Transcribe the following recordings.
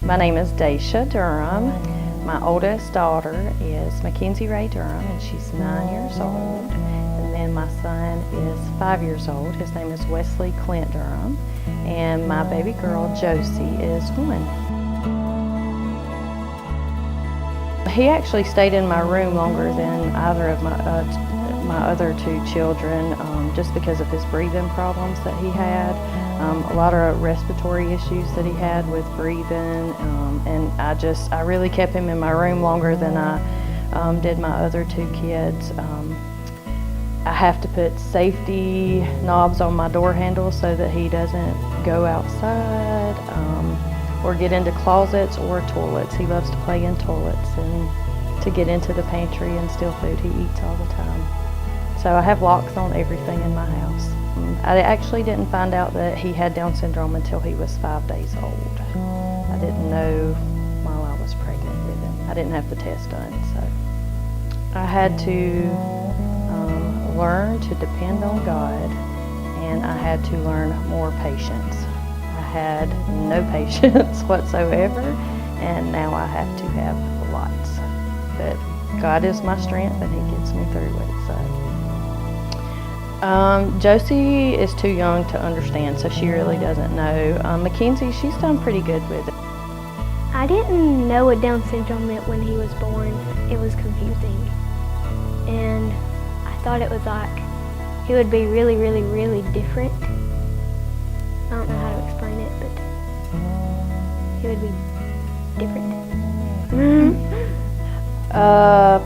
My name is Dacia Durham. My oldest daughter is Mackenzie Ray Durham, and she's 9 years old. And then my son is 5 years old. His name is Wesley Clint Durham. And my baby girl, Josie, is 1. He actually stayed in my room longer than either of my other 2 children, just because of his breathing problems that he had. A lot of respiratory issues that he had with breathing, and I really kept him in my room longer than I did my other 2 kids. I have to put safety knobs on my door handles so that he doesn't go outside or get into closets or toilets. He loves to play in toilets and to get into the pantry and steal food he eats all the time. So I have locks on everything in my house. I actually didn't find out that he had Down syndrome until he was 5 days old. I didn't know while I was pregnant with him. I didn't have the test done, so. I had to learn to depend on God, and I had to learn more patience. I had no patience whatsoever, and now I have to have lots. But God is my strength, and He gets me through it, so. Josie is too young to understand, so she really doesn't know. Mackenzie, she's done pretty good with it. I didn't know what Down syndrome meant when he was born. It was confusing. And I thought it was like he would be really, really, really different. I don't know how to explain it, but he would be different.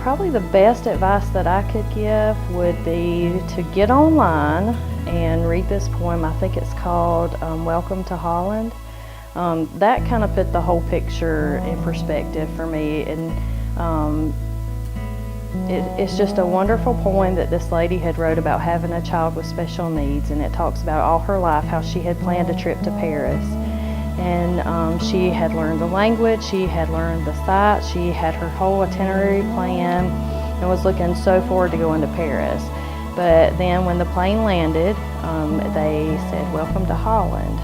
Probably the best advice that I could give would be to get online and read this poem. I think it's called Welcome to Holland. That kind of put the whole picture in perspective for me, and it's just a wonderful poem that this lady had wrote about having a child with special needs, and it talks about all her life how she had planned a trip to Paris. And she had learned the language, she had learned the sights, she had her whole itinerary plan and was looking so forward to going to Paris. But then when the plane landed, they said, "Welcome to Holland."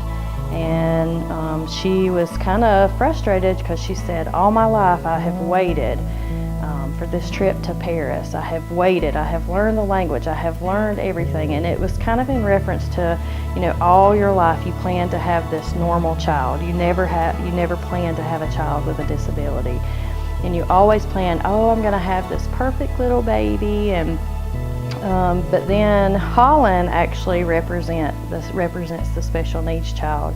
And she was kind of frustrated because she said, "All my life I have waited for this trip to Paris. I have waited, I have learned the language, I have learned everything." And it was kind of in reference to, all your life you plan to have this normal child. You never plan to have a child with a disability. And you always plan, oh, I'm gonna have this perfect little baby. And but then Holland actually represents the special needs child.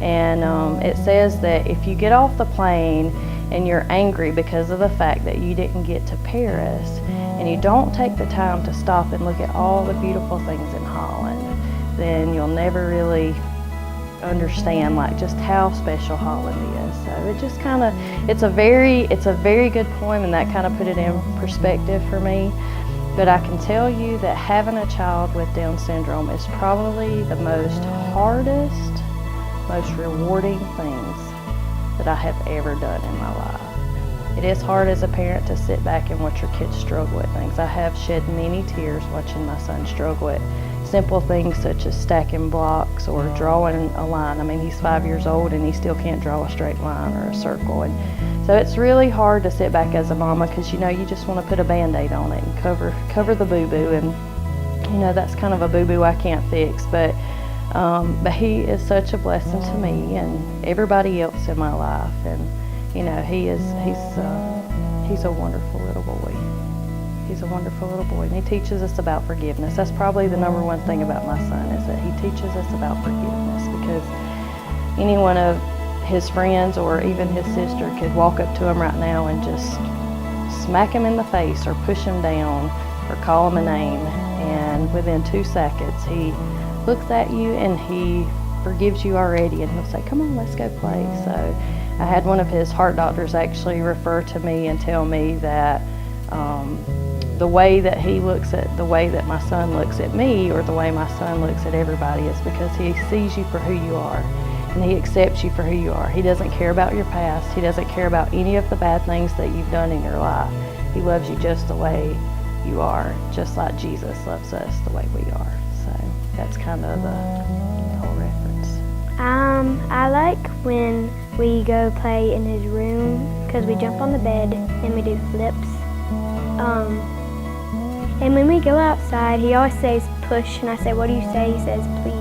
And it says that if you get off the plane and you're angry because of the fact that you didn't get to Paris, and you don't take the time to stop and look at all the beautiful things in Holland, then you'll never really understand just how special Holland is. So it just it's a very good poem, and that kind of put it in perspective for me. But I can tell you that having a child with Down syndrome is probably the hardest, most rewarding things that I have ever done in my life. It is hard as a parent to sit back and watch your kids struggle at things. I have shed many tears watching my son struggle at simple things such as stacking blocks or drawing a line. I mean, he's 5 years old and he still can't draw a straight line or a circle. And so it's really hard to sit back as a mama because, you just want to put a Band-Aid on it and cover the boo-boo. And, that's kind of a boo-boo I can't fix. But he is such a blessing to me and everybody else in my life. And, he's a wonderful little boy. He's a wonderful little boy, and he teaches us about forgiveness. That's probably the number one thing about my son, is that he teaches us about forgiveness, because any one of his friends or even his sister could walk up to him right now and just smack him in the face or push him down or call him a name, and within 2 seconds he looks at you and he forgives you already, and he'll say, "Come on, let's go play." So I had one of his heart doctors actually refer to me and tell me that the way that the way that my son looks at me, or the way my son looks at everybody, is because he sees you for who you are, and he accepts you for who you are. He doesn't care about your past. He doesn't care about any of the bad things that you've done in your life. He loves you just the way you are, just like Jesus loves us the way we are. So that's kind of the whole reference. I like when We go play in his room because we jump on the bed and we do flips. And when we go outside, he always says push, and I say, what do you say? He says please.